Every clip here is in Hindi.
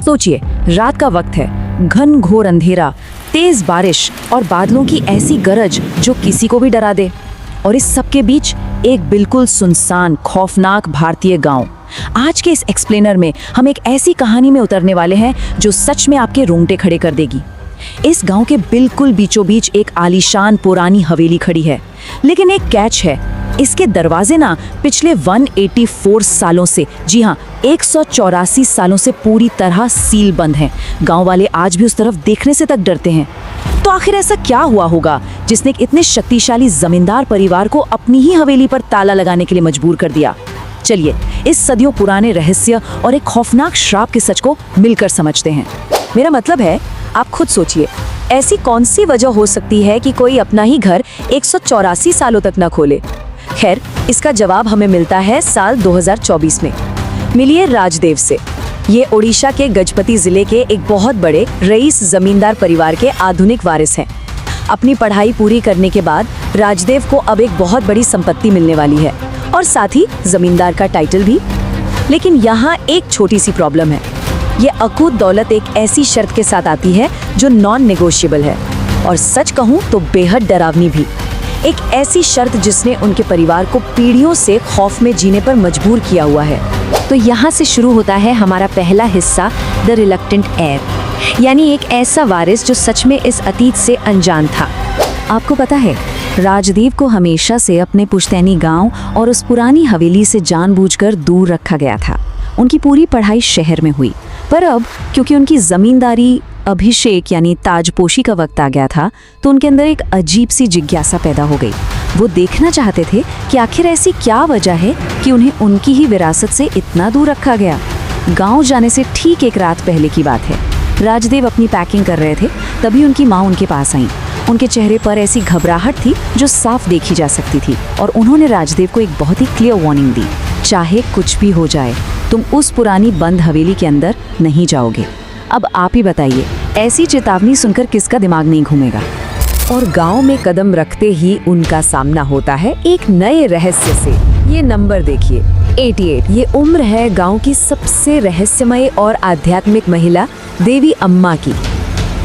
सोचिए, रात का वक्त है, घन घोर अंधेरा, तेज बारिश और बादलों की ऐसी गरज जो किसी को भी डरा दे। और इस सब के बीच एक बिल्कुल सुनसान, खौफनाक भारतीय गांव। आज के इस एक्सप्लेनर में हम एक ऐसी कहानी में उतरने वाले हैं जो सच में आपके रोंगटे खड़े कर देगी। इस गांव के बिल्कुल बीचों बीच एक आलीशान पुरानी हवेली खड़ी है, लेकिन एक कैच है। इसके दरवाजे ना पिछले 184 सालों से, जी हाँ 184 सालों से पूरी तरह सील बंद हैं। गांव वाले आज भी उस तरफ देखने से तक डरते हैं। तो आखिर ऐसा क्या हुआ होगा जिसने एक इतने शक्तिशाली जमींदार परिवार को अपनी ही हवेली पर ताला लगाने के लिए मजबूर कर दिया? चलिए इस सदियों पुराने रहस्य और एक खौफनाक श्राप के सच को मिलकर समझते हैं। मेरा मतलब है, आप खुद सोचिए, ऐसी कौन सी वजह हो सकती है कि कोई अपना ही घर 184 सालों तक न खोले? खैर, इसका जवाब हमें मिलता है साल 2024 में। मिलिए राजदेव से। ये ओडिशा के गजपति जिले के एक बहुत बड़े रईस जमींदार परिवार के आधुनिक वारिस हैं। अपनी पढ़ाई पूरी करने के बाद राजदेव को अब एक बहुत बड़ी संपत्ति मिलने वाली है और साथ ही जमींदार का टाइटल भी। लेकिन यहाँ एक छोटी सी प्रॉब्लम है। ये अकूत दौलत एक ऐसी शर्त के साथ आती है जो नॉन नेगोशिएबल है, और सच कहूँ तो बेहद डरावनी भी। एक ऐसी शर्त जिसने उनके परिवार को पीढ़ियों से खौफ में जीने पर मजबूर किया हुआ है। तो यहाँ से शुरू होता है हमारा पहला हिस्सा, द रिलक्टेंट हेयर, यानी एक ऐसा वारिस जो सच में इस अतीत से अनजान था। आपको पता है, राजदेव को हमेशा से अपने पुश्तैनी गांव और उस पुरानी हवेली से जानबूझकर दूर रखा गया था। उनकी पूरी पढ़ाई शहर में हुई, पर अब क्योंकि उनकी जमींदारी अभिषेक यानी ताजपोशी का वक्त आ गया था, तो उनके अंदर एक अजीब सी जिज्ञासा पैदा हो गई। वो देखना चाहते थे कि आखिर ऐसी क्या वजह है कि उन्हें उनकी ही विरासत से इतना दूर रखा गया। गांव जाने से ठीक एक रात पहले की बात है। राजदेव अपनी पैकिंग कर रहे थे, तभी उनकी माँ उनके पास आई। उनके चेहरे पर ऐसी घबराहट थी जो साफ देखी जा सकती थी, और उन्होंने राजदेव को एक बहुत ही क्लियर वार्निंग दी, चाहे कुछ भी हो जाए, तुम उस पुरानी बंद हवेली के अंदर नहीं जाओगे। अब आप ही बताइए, ऐसी चेतावनी सुनकर किसका दिमाग नहीं घूमेगा? और गांव में कदम रखते ही उनका सामना होता है एक नए रहस्य से। ये नंबर देखिए, 88। ये उम्र है गांव की सबसे रहस्यमय और आध्यात्मिक महिला देवी अम्मा की।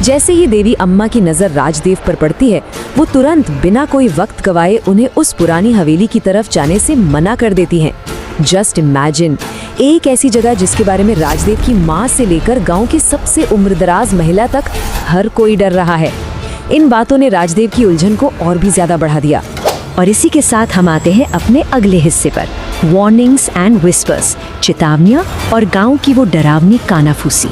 जैसे ही देवी अम्मा की नजर राजदेव पर पड़ती है, वो तुरंत बिना कोई वक्त गवाए उन्हें उस पुरानी हवेली की तरफ जाने से मना कर देती हैं। जस्ट इमेजिन, एक ऐसी जगह जिसके बारे में राजदेव की माँ से लेकर गांव की सबसे उम्रदराज महिला तक हर कोई डर रहा है। इन बातों ने राजदेव की उलझन को और भी ज्यादा बढ़ा दिया। और इसी के साथ हम आते हैं अपने अगले हिस्से पर, वार्निंग्स एंड विस्पर्स, चेतावनियां और गांव की वो डरावनी कानाफूसी।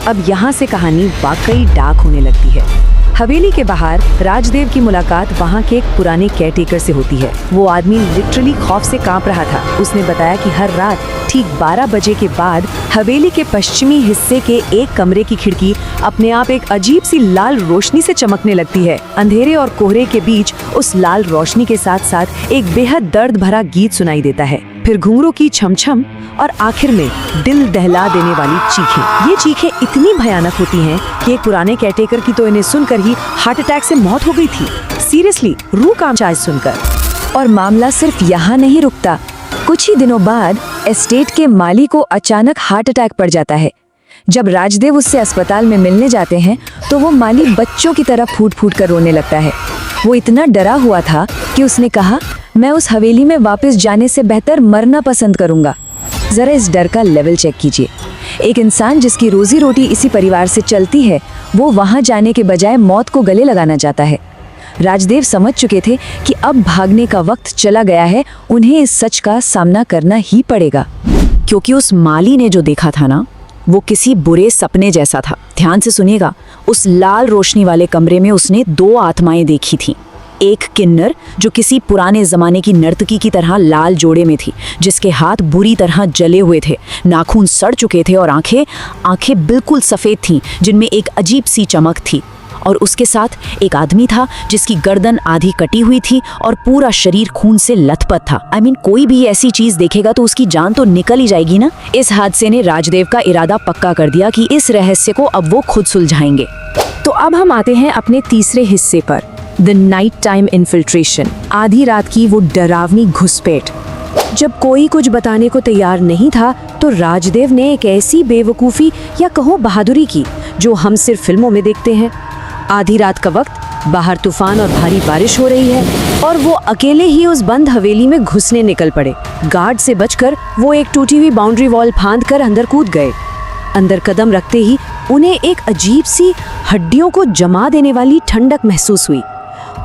अब यहाँ से कहानी वाकई डार्क होने लगती है। हवेली के बाहर राजदेव की मुलाकात वहाँ के एक पुराने केयरटेकर से होती है। वो आदमी लिटरली खौफ से कांप रहा था। उसने बताया कि हर रात ठीक 12 बजे के बाद हवेली के पश्चिमी हिस्से के एक कमरे की खिड़की अपने आप एक अजीब सी लाल रोशनी से चमकने लगती है। अंधेरे और कोहरे के बीच उस लाल रोशनी के साथ साथ एक बेहद दर्द भरा गीत सुनाई देता है, फिर घुंघरू की छमछम और आखिर में दिल दहला देने वाली चीखें। ये चीखें इतनी भयानक होती हैं कि एक पुराने केयरटेकर की तो इन्हें सुनकर ही हार्ट अटैक से मौत हो गई थी। सीरियसली, रूह कांप जाए सुनकर। और मामला सिर्फ यहाँ नहीं रुकता। कुछ ही दिनों बाद एस्टेट के माली को अचानक हार्ट अटैक पड़ जाता है। जब राजदेव उससे अस्पताल में मिलने जाते हैं तो वो माली बच्चों की तरह फूट फूट कर रोने लगता है। वो इतना डरा हुआ था कि उसने कहा, मैं उस हवेली में वापस जाने से बेहतर मरना पसंद करूंगा। जरा इस डर का लेवल चेक कीजिए। एक इंसान जिसकी रोजी रोटी इसी परिवार से चलती है, वो वहां जाने के बजाय मौत को गले लगाना चाहता है। राजदेव समझ चुके थे कि अब भागने का वक्त चला गया है, उन्हें इस सच का सामना करना ही पड़ेगा। क्योंकि उस माली ने जो देखा था ना, वो किसी बुरे सपने जैसा था। ध्यान से सुनिएगा, उस लाल रोशनी वाले कमरे में उसने 2 आत्माएं देखी थीं। एक किन्नर जो किसी पुराने जमाने की नर्तकी की तरह लाल जोड़े में थी, जिसके हाथ बुरी तरह जले हुए थे, नाखून सड़ चुके थे और आंखें बिल्कुल सफेद थीं जिनमें एक अजीब सी चमक थी। और उसके साथ एक आदमी था जिसकी गर्दन आधी कटी हुई थी और पूरा शरीर खून से लथपथ था। कोई भी ऐसी चीज देखेगा तो उसकी जान तो निकल ही जाएगी ना। इस हादसे ने राजदेव का इरादा पक्का कर दिया कि इस रहस्य को अब वो खुद सुलझाएंगे। तो अब हम आते हैं अपने तीसरे हिस्से पर, द नाइट टाइम इन्फिल्ट्रेशन, आधी रात की वो डरावनी घुसपैठ। जब कोई कुछ बताने को तैयार नहीं था तो राजदेव ने एक ऐसी बेवकूफ़ी या कहो बहादुरी की जो हम सिर्फ फिल्मों में देखते हैं। आधी रात का वक्त, बाहर तूफान और भारी बारिश हो रही है और वो अकेले ही उस बंद हवेली में घुसने निकल पड़े। गार्ड से बचकर वो एक टूटी हुई बाउंड्री वॉल फांदकर अंदर कूद गए। अंदर कदम रखते ही उन्हें एक अजीब सी हड्डियों को जमा देने वाली ठंडक महसूस हुई।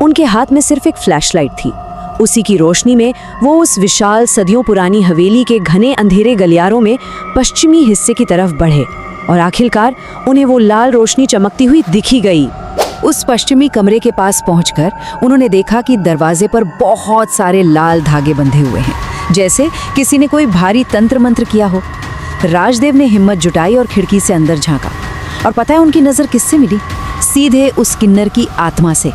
उनके हाथ में सिर्फ एक फ्लैशलाइट थी। उसी की रोशनी में वो उस विशाल सदियों पुरानी हवेली के घने अंधेरे गलियारों में पश्चिमी हिस्से की तरफ बढ़े और आखिरकार उन्हें वो लाल रोशनी चमकती हुई दिखी गई। उस पश्चिमी कमरे के पास पहुंचकर उन्होंने देखा कि दरवाजे पर बहुत सारे लाल धागे बंधे हुए हैं, जैसे किसी ने कोई भारी तंत्र मंत्र किया हो। राजदेव ने हिम्मत जुटाई और खिड़की से अंदर झांका और पता है उनकी नजर किससे मिली? सीधे उस किन्नर की आत्मा से।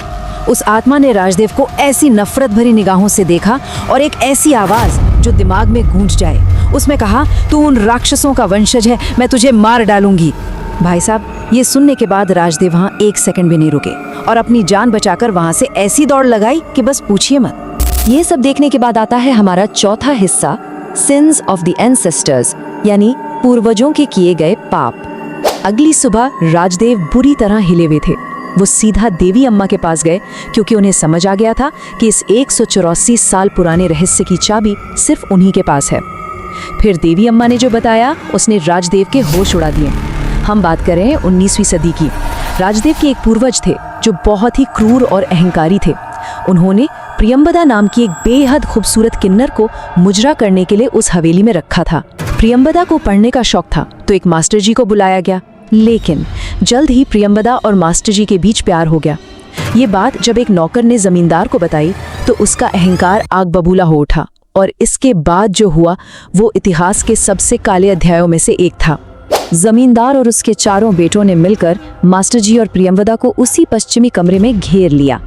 उस आत्मा ने राजदेव को ऐसी नफरत भरी निगाहों से देखा और एक ऐसी आवाज जो दिमाग में गूंज जाए, उसमें कहा, तू उन राक्षसों का वंशज है, मैं तुझे मार डालूंगी। भाई साहब, ये सुनने के बाद राजदेव वहां एक सेकंड भी नहीं रुके और अपनी जान बचाकर वहां से ऐसी दौड़ लगाई कि बस पूछिए मत। ये सब देखने के बाद आता है हमारा चौथा हिस्सा, सिंस ऑफ द एंसेस्टर्स, यानी पूर्वजों के किए गए पाप। अगली सुबह राजदेव बुरी तरह हिले हुए थे। वो सीधा देवी अम्मा के पास गए क्योंकि उन्हें समझ आ गया था कि इस 184 साल पुराने रहस्य की चाबी सिर्फ उन्हीं के पास है। फिर देवी अम्मा ने जो बताया उसने राजदेव के होश उड़ा दिए। हम बात कर रहे हैं 19वीं सदी की। राजदेव के एक पूर्वज थे जो बहुत ही क्रूर और अहंकारी थे। उन्होंने प्रियंवदा नाम की एक बेहद खूबसूरत किन्नर को मुजरा करने के लिए उस हवेली में रखा था। प्रियंवदा को पढ़ने का शौक था तो एक मास्टर जी को बुलाया गया, लेकिन जल्द ही प्रियंवदा और मास्टर जी के बीच प्यार हो गया। ये बात जब एक नौकर ने जमींदार को बताई तो उसका अहंकार आग बबूला हो उठा और इसके बाद जो हुआ वो इतिहास के सबसे काले अध्यायों में से एक था। जमींदार और उसके चारों बेटों ने मिलकर मास्टर जी और प्रियंवदा को उसी पश्चिमी कमरे में घेर लिया।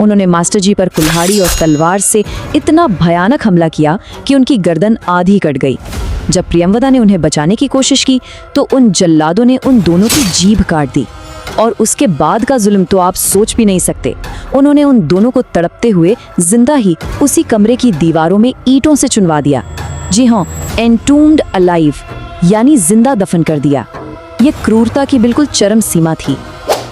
उन्होंने मास्टर जी पर कुल्हाड़ी और तलवार से इतना भयानक हमला किया कि उनकी गर्दन आधी कट गई। जब प्रियंवदा ने उन्हें बचाने की कोशिश की तो उन जल्लादों ने उन दोनों की जीभ काट दी और उसके बाद का जुल्म तो आप सोच भी नहीं सकते। उन्होंने उन दोनों को तड़पते हुए जिंदा ही उसी कमरे की दीवारों में ईंटों से चुनवा दिया। जी हाँ, एंटूम्ड अलाइव, यानी जिंदा दफन कर दिया। ये क्रूरता की बिल्कुल चरम सीमा थी।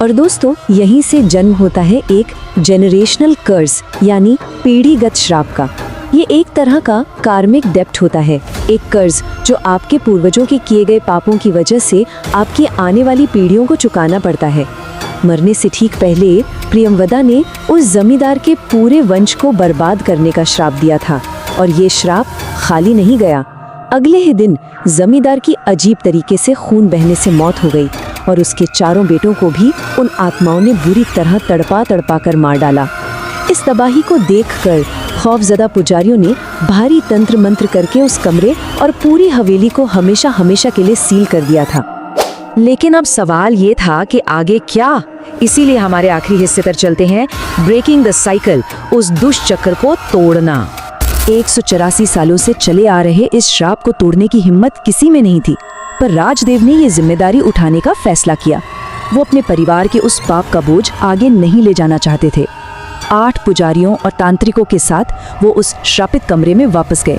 और दोस्तों, यहीं से जन्म होता है एक जेनरेशनल कर्ज, यानी पीढ़ीगत श्राप का। ये एक तरह का कार्मिक डेप्ट होता है, एक कर्ज जो आपके पूर्वजों के किए गए पापों की वजह से आपकी आने वाली पीढ़ियों को चुकाना पड़ता है। मरने से ठीक पहले प्रियंवदा ने उस जमींदार के पूरे वंश को बर्बाद करने का श्राप दिया था और ये श्राप खाली नहीं गया। अगले ही दिन जमींदार की अजीब तरीके से खून बहने से मौत हो गई और उसके चारों बेटों को भी उन आत्माओं ने बुरी तरह तड़पा तड़पा कर मार डाला। इस तबाही को देखकर खौफजदा पुजारियों ने भारी तंत्र मंत्र करके उस कमरे और पूरी हवेली को हमेशा हमेशा के लिए सील कर दिया था। लेकिन अब सवाल ये था कि आगे क्या? इसीलिए हमारे आखिरी हिस्से पर चलते हैं, ब्रेकिंग द साइकिल, उस दुष्चक्र को तोड़ना। 184 सालों से चले आ रहे इस श्राप को तोड़ने की हिम्मत किसी में नहीं थी, पर राजदेव ने ये जिम्मेदारी उठाने का फैसला किया। वो अपने परिवार के उस पाप का बोझ आगे नहीं ले जाना चाहते थे। 8 पुजारियों और तांत्रिकों के साथ वो उस श्रापित कमरे में वापस गए।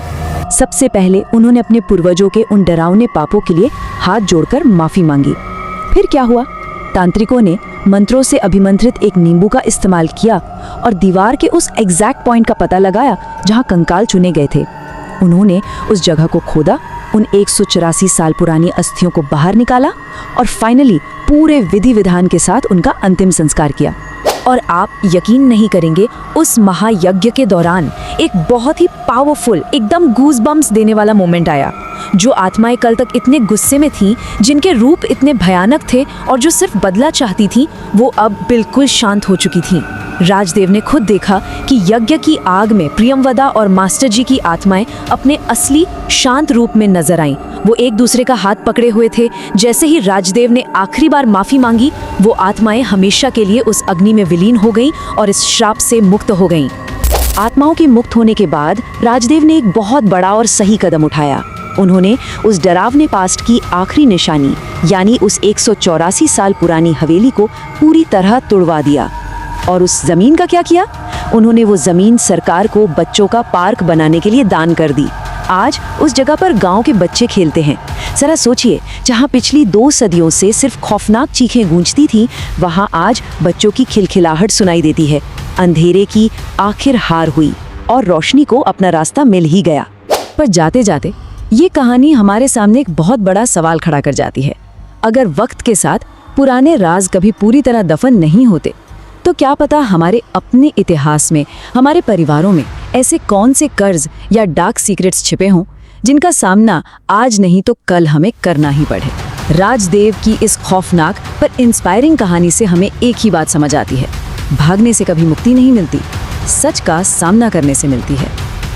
सबसे पहले उन्होंने अपने पूर्वजों के उन डरावने पापों के लिए हाथ जोड़कर माफी मांगी। फिर क्या हुआ? तांत्रिकों ने मंत्रों से अभिमंत्रित एक नींबू का इस्तेमाल किया और दीवार के उस एग्जैक्ट पॉइंट का पता लगाया जहां कंकाल चुने गए थे। उन्होंने उस जगह को खोदा, उन 184 साल पुरानी अस्थियों को बाहर निकाला और फाइनली पूरे विधि विधान के साथ उनका अंतिम संस्कार किया। और आप यकीन नहीं करेंगे, उस महायज्ञ के दौरान एक बहुत ही पावरफुल, एकदम गूज़बम्प्स देने वाला मोमेंट आया। जो आत्माएं कल तक इतने गुस्से में थीं, जिनके रूप इतने भयानक थे और जो सिर्फ बदला चाहती थीं, वो अब बिल्कुल शांत हो चुकी थीं। राजदेव ने खुद देखा कि यज्ञ की आग में प्रियंवदा और मास्टर जी की आत्माएं अपने असली शांत रूप में नजर आईं। वो एक दूसरे का हाथ पकड़े हुए थे। जैसे ही राजदेव ने आखिरी बार माफी मांगी, वो आत्माएं हमेशा के लिए उस अग्नि में विलीन हो गईं और इस श्राप से मुक्त हो गईं। आत्माओं के मुक्त होने के बाद राजदेव ने एक बहुत बड़ा और सही कदम उठाया। उन्होंने उस डरावने पास्ट की आखिरी निशानी, यानी उस 184 साल पुरानी हवेली को पूरी तरह तोड़वा दिया। और उस जमीन का क्या किया? उन्होंने वो जमीन सरकार को बच्चों का पार्क बनाने के लिए दान कर दी। आज उस जगह पर गांव के बच्चे खेलते हैं। जरा सोचिए, जहां पिछली 2 सदियों से सिर्फ खौफनाक चीखें गूंजती थीं, वहां आज बच्चों की खिलखिलाहट सुनाई देती है। अंधेरे की आखिर हार हुई और रोशनी को अपना रास्ता मिल ही गया। पर जाते जाते ये कहानी हमारे सामने एक बहुत बड़ा सवाल खड़ा कर जाती है। अगर वक्त के साथ पुराने राज कभी पूरी तरह दफन नहीं होते, तो क्या पता हमारे अपने इतिहास में, हमारे परिवारों में ऐसे कौन से कर्ज या डार्क सीक्रेट्स छिपे हों जिनका सामना आज नहीं तो कल हमें करना ही पड़े। राजदेव की इस खौफनाक पर इंस्पायरिंग कहानी से हमें एक ही बात समझ आती है, भागने से कभी मुक्ति नहीं मिलती, सच का सामना करने से मिलती है।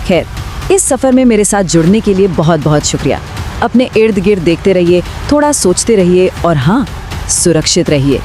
खैर, इस सफर में मेरे साथ जुड़ने के लिए बहुत बहुत शुक्रिया। अपने इर्द गिर्द देखते रहिए, थोड़ा सोचते रहिए और हाँ, सुरक्षित रहिए।